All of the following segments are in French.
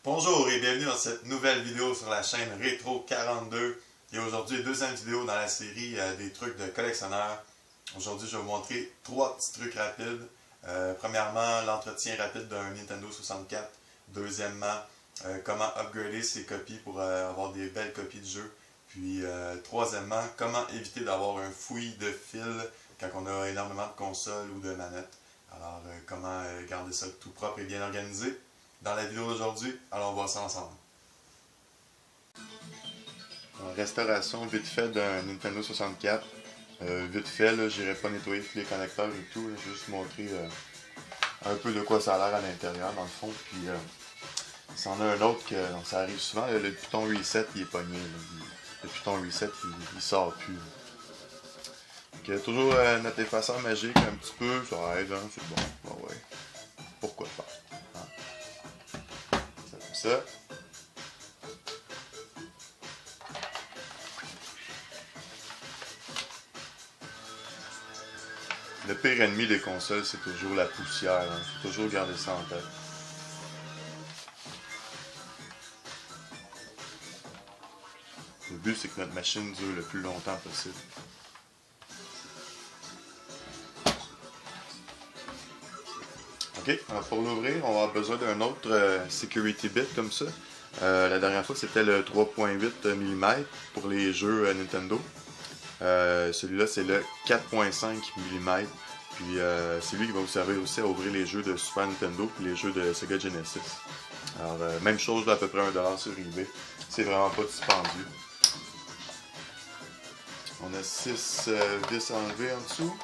Bonjour et bienvenue dans cette nouvelle vidéo sur la chaîne Retro 42. Et aujourd'hui, deuxième vidéo dans la série des trucs de collectionneurs. Aujourd'hui, je vais vous montrer trois petits trucs rapides. Premièrement, l'entretien rapide d'un Nintendo 64. Deuxièmement, comment upgrader ses copies pour avoir des belles copies de jeux. Puis, troisièmement, comment éviter d'avoir un fouillis de fil quand on a énormément de consoles ou de manettes. Alors, comment garder ça tout propre et bien organisé. Dans la vidéo d'aujourd'hui, allons voir ça ensemble. Restauration vite fait d'un Nintendo 64. Vite fait, là, j'irai pas nettoyer tous les connecteurs et tout, là, juste montrer un peu de quoi ça a l'air à l'intérieur dans le fond. Puis s'il y en a un autre que ça arrive souvent, là, le piton reset il est pogné. Là, le piton reset il sort plus. Donc, toujours notre effaceur magique un petit peu, ça aide, hein, c'est bon. Bon, ouais. Pourquoi pas? Ça. Le pire ennemi des consoles, c'est toujours la poussière. Il faut toujours garder ça en tête. Le but, c'est que notre machine dure le plus longtemps possible. Ok, alors pour l'ouvrir, on va avoir besoin d'un autre security bit comme ça. La dernière fois, c'était le 3.8 mm pour les jeux Nintendo. Celui-là, c'est le 4.5 mm. Puis c'est lui qui va vous servir aussi à ouvrir les jeux de Super Nintendo et les jeux de Sega Genesis. Alors, même chose à peu près $1 sur eBay. C'est vraiment pas dispendieux. On a 6 vis enlevées en dessous.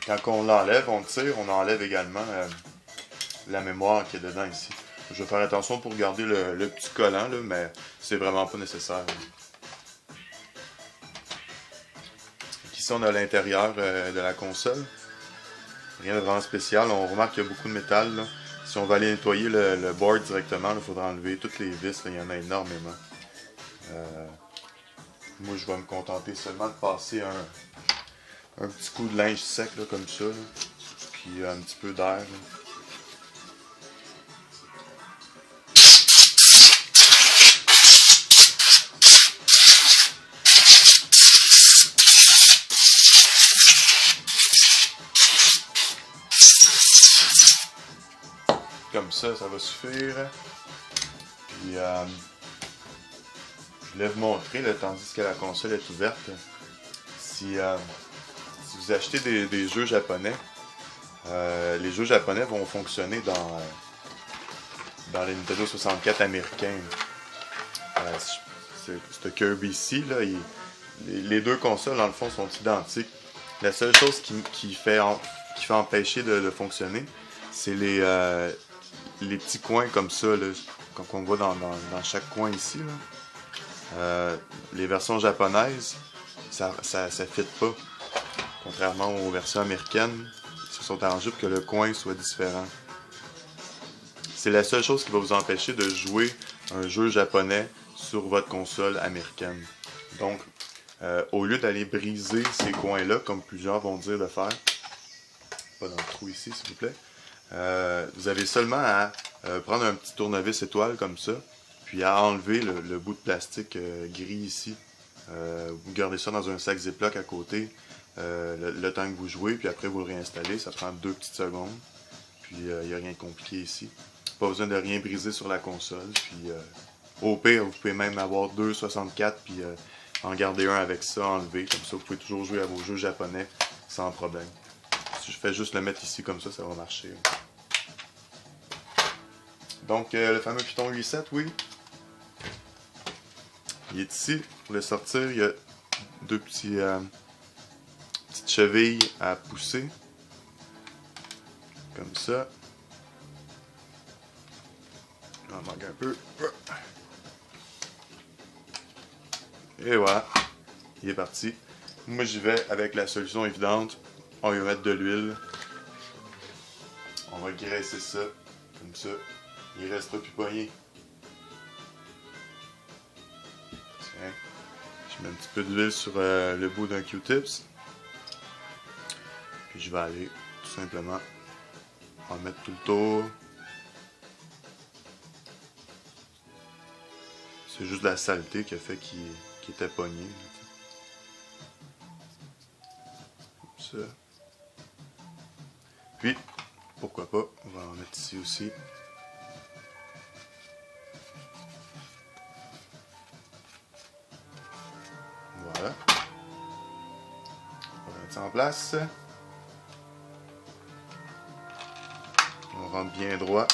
Quand on l'enlève, on tire, on enlève également la mémoire qui est dedans ici. Je vais faire attention pour garder le petit collant, là, mais c'est vraiment pas nécessaire. Ici, on a l'intérieur de la console. Rien de vraiment spécial. On remarque qu'il y a beaucoup de métal. Là. Si on va aller nettoyer le board directement, il faudra enlever toutes les vis. Là, il y en a énormément. Moi, je vais me contenter seulement de passer un petit coup de linge sec là, comme ça, là. Puis un petit peu d'air. Comme ça va suffire. Puis je voulais vous montrer, là, tandis que la console est ouverte, si vous achetez des jeux japonais, les jeux japonais vont fonctionner dans les Nintendo 64 américains. Ce Kirby ici, là, les deux consoles dans le fond sont identiques. La seule chose qui fait empêcher de fonctionner, c'est les petits coins comme ça, là, qu'on voit dans chaque coin ici. Là. Les versions japonaises, ça fit pas. Contrairement aux versions américaines, ils se sont arrangés pour que le coin soit différent. C'est la seule chose qui va vous empêcher de jouer un jeu japonais sur votre console américaine. Donc, au lieu d'aller briser ces coins-là, comme plusieurs vont dire de faire, pas dans le trou ici s'il vous plaît, vous avez seulement à prendre un petit tournevis étoile comme ça, puis à enlever le bout de plastique gris ici. Vous gardez ça dans un sac Ziploc à côté. Le temps que vous jouez, puis après vous le réinstallez, ça prend 2 petites secondes. Puis il n'y a rien de compliqué ici. Pas besoin de rien briser sur la console. Puis au pire, vous pouvez même avoir deux 64 puis en garder un avec ça enlevé. Comme ça, vous pouvez toujours jouer à vos jeux japonais sans problème. Si je fais juste le mettre ici comme ça va marcher. Donc, le fameux piton 8-7, oui. Il est ici. Pour le sortir, il y a deux petites chevilles à pousser. Comme ça. On manque un peu. Et voilà. Il est parti. Moi, j'y vais avec la solution évidente. On va mettre de l'huile. On va graisser ça. Comme ça. Il restera plus pogné. Tiens. Je mets un petit peu d'huile sur le bout d'un Q-tips. Puis je vais aller tout simplement en mettre tout le tour. C'est juste la saleté qui a fait qu'il était pogné. Comme ça. Puis, pourquoi pas, on va en mettre ici aussi. Voilà. On va mettre ça en place. On rentre bien droit.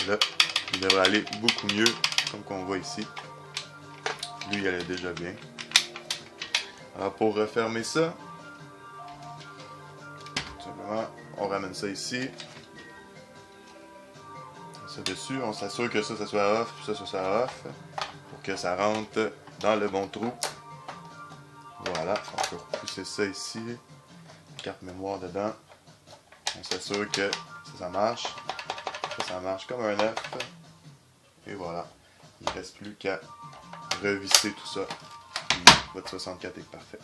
Là, il devrait aller beaucoup mieux, comme qu'on voit ici. Lui, il allait déjà bien. Alors, pour refermer ça, tout simplement, on ramène ça ici. Ça dessus, on s'assure que ça soit off, puis ça soit off, pour que ça rentre dans le bon trou. Voilà, on peut repousser ça ici. Carte mémoire dedans. On s'assure que ça marche. Ça marche comme un œuf. Et voilà. Il ne reste plus qu'à revisser tout ça. Puis votre 64 est parfait.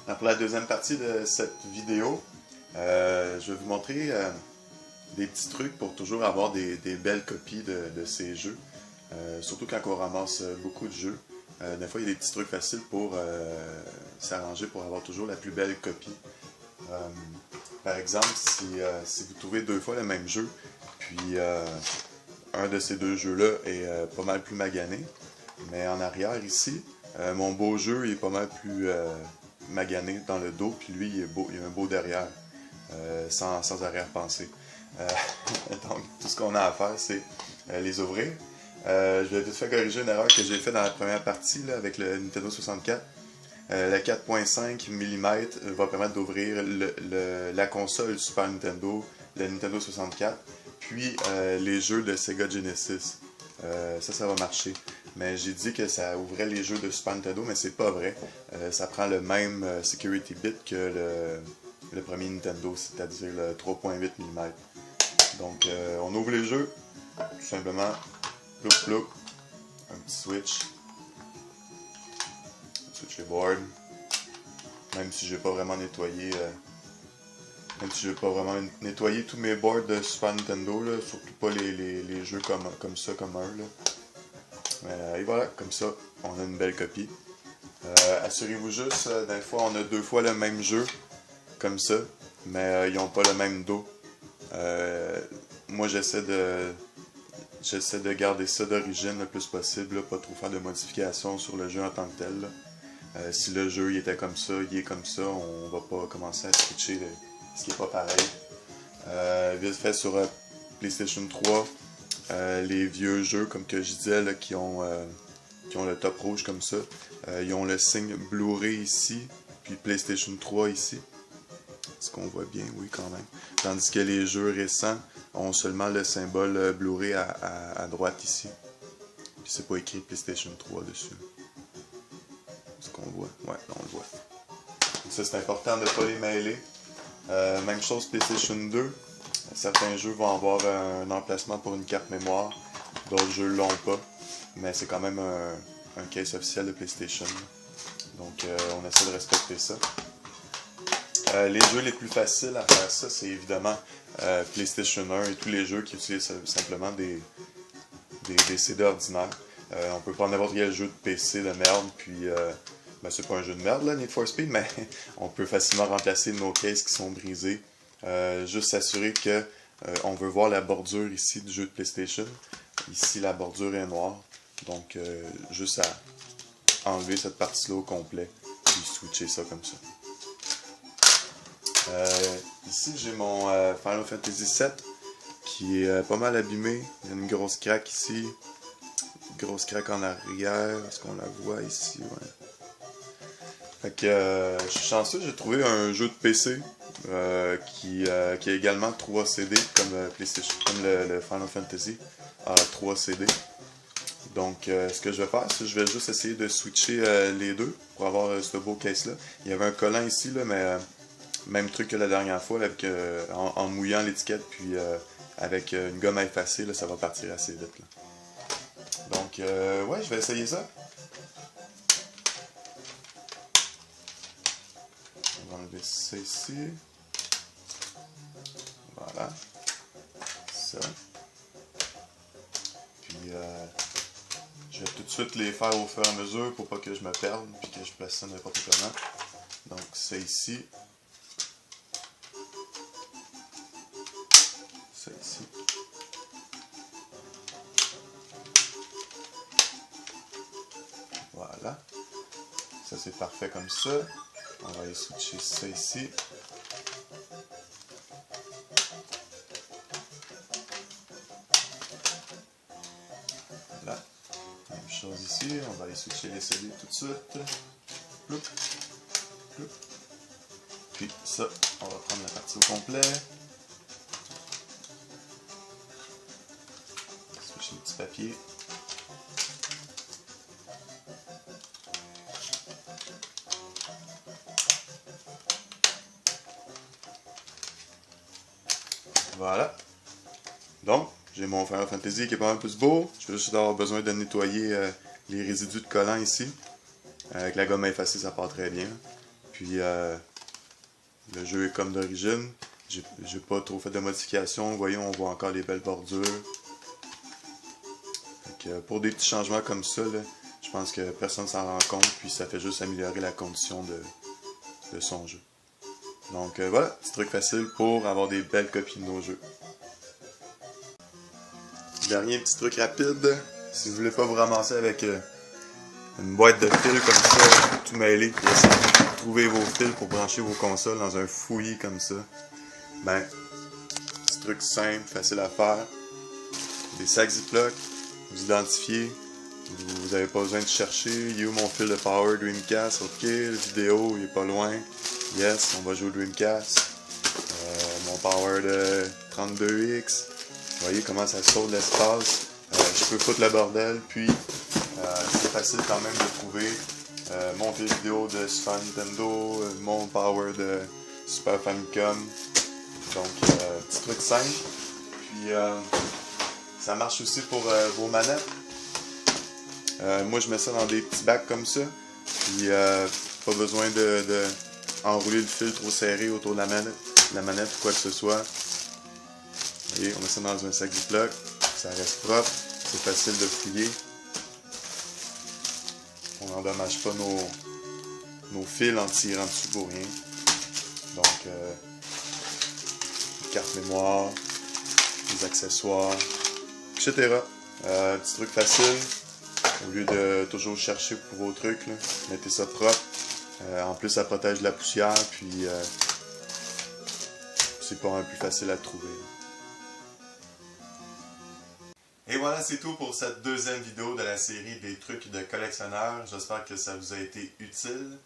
Alors pour la deuxième partie de cette vidéo, je vais vous montrer des petits trucs pour toujours avoir des belles copies de ces jeux. Surtout quand on ramasse beaucoup de jeux. Des fois, il y a des petits trucs faciles pour s'arranger pour avoir toujours la plus belle copie. Par exemple, si vous trouvez deux fois le même jeu, puis un de ces deux jeux-là est pas mal plus magané, mais en arrière ici, mon beau jeu est pas mal plus magané dans le dos, puis lui, il a un beau derrière, sans arrière-pensée. Donc, tout ce qu'on a à faire, c'est les ouvrir. Je vais vite faire corriger une erreur que j'ai faite dans la première partie là, avec le Nintendo 64. La 4.5 mm va permettre d'ouvrir la console Super Nintendo, le Nintendo 64, puis les jeux de Sega Genesis. Ça va marcher. Mais j'ai dit que ça ouvrait les jeux de Super Nintendo, mais c'est pas vrai. Ça prend le même security bit que le premier Nintendo, c'est-à-dire le 3.8 mm. Donc on ouvre les jeux, tout simplement, plouc plouc, un petit switch. Switch les boards. Même si j'ai pas vraiment nettoyé tous mes boards de Super Nintendo, là, surtout pas les jeux comme ça, comme un. Là. Et voilà, comme ça, on a une belle copie. Assurez-vous juste, des fois on a deux fois le même jeu, comme ça, mais ils n'ont pas le même dos. Moi j'essaie de garder ça d'origine le plus possible, là, pas trop faire de modifications sur le jeu en tant que tel. Là. Si le jeu il était comme ça, il est comme ça, on va pas commencer à switcher ce qui est pas pareil. Vite fait sur PlayStation 3, les vieux jeux, comme que je disais, là, qui ont le top rouge comme ça, ils ont le signe Blu-ray ici, puis PlayStation 3 ici. Est-ce qu'on voit bien? Oui, quand même. Tandis que les jeux récents ont seulement le symbole Blu-ray à droite ici. Puis c'est pas écrit PlayStation 3 dessus. Est-ce qu'on le voit? Ouais, on le voit. Donc ça, c'est important de ne pas les mêler. Même chose PlayStation 2. Certains jeux vont avoir un emplacement pour une carte mémoire. D'autres jeux l'ont pas. Mais c'est quand même un case officiel de PlayStation. Donc on essaie de respecter ça. Les jeux les plus faciles à faire ça, c'est évidemment PlayStation 1 et tous les jeux qui utilisent simplement des CD ordinaires. On peut prendre n'importe quel jeu de PC de merde, puis ben, c'est pas un jeu de merde là, Need for Speed, mais on peut facilement remplacer nos cases qui sont brisées. Juste s'assurer que on veut voir la bordure ici du jeu de PlayStation. Ici la bordure est noire, donc juste à enlever cette partie-là au complet, puis switcher ça comme ça. Ici j'ai mon Final Fantasy VII qui est pas mal abîmé. Il y a une grosse craque ici, une grosse craque en arrière. Est-ce qu'on la voit ici? Ouais. Fait que je suis chanceux, j'ai trouvé un jeu de PC qui a également 3 CD comme PlayStation, comme le Final Fantasy a 3 CD. Donc ce que je vais faire, c'est que je vais juste essayer de switcher les deux pour avoir ce beau case là. Il y avait un collant ici là, mais même truc que la dernière fois, là, avec, en mouillant l'étiquette, puis avec une gomme à effacer, là, ça va partir assez vite. Là. Donc, ouais, je vais essayer ça. On va enlever ça ici. Voilà. Ça. Puis, je vais tout de suite les faire au fur et à mesure pour pas que je me perde, puis que je place ça n'importe comment. Donc, c'est ici. Ça ici. Voilà. Ça c'est parfait comme ça. On va aller switcher ça ici. Voilà. Même chose ici. On va aller switcher les CD tout de suite. Ploup. Ploup. Puis ça, on va prendre la partie au complet. Switcher le petit papier. Voilà. Donc, j'ai mon Final Fantasy qui est pas mal plus beau. Je vais juste avoir besoin de nettoyer les résidus de collant ici. Avec la gomme à effacer, ça part très bien. Puis, le jeu est comme d'origine. J'ai pas trop fait de modifications. Vous voyez, on voit encore les belles bordures. Donc, pour des petits changements comme ça, là, je pense que personne s'en rend compte. Puis, ça fait juste améliorer la condition de son jeu. Donc voilà, petit truc facile pour avoir des belles copies de nos jeux. Dernier petit truc rapide, si vous voulez pas vous ramasser avec une boîte de fils comme ça, tout mêlé, puis essayer de trouver vos fils pour brancher vos consoles dans un fouillis comme ça, ben, petit truc simple, facile à faire, des sacs Ziploc, vous identifiez, vous n'avez pas besoin de chercher, il est où mon fil de Power Dreamcast, ok, la vidéo il est pas loin, yes, on va jouer au Dreamcast, mon Power de 32X, vous voyez comment ça saute l'espace, je peux foutre le bordel, puis c'est facile quand même de trouver mon fil vidéo de Super Nintendo, mon Power de Super Famicom, donc petit truc simple, puis ça marche aussi pour vos manettes. Moi je mets ça dans des petits bacs comme ça, puis pas besoin de enrouler le fil trop serré autour de la manette ou quoi que ce soit. Vous voyez, on met ça dans un sac Ziploc, ça reste propre, c'est facile de fouiller. On n'endommage pas nos fils en tirant dessus pour rien. Donc, carte mémoire, des accessoires, etc. Petit truc facile. Au lieu de toujours chercher pour vos trucs, là, mettez ça propre. En plus, ça protège de la poussière, puis c'est pas un plus facile à trouver. Et voilà, c'est tout pour cette deuxième vidéo de la série des trucs de collectionneurs. J'espère que ça vous a été utile.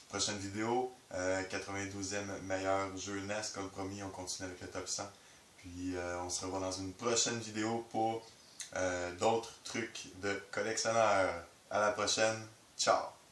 Prochaine vidéo, 92e meilleur jeu NES. Comme promis, on continue avec le top 100. Puis on se revoit dans une prochaine vidéo pour d'autres trucs de collectionneurs. À la prochaine. Ciao!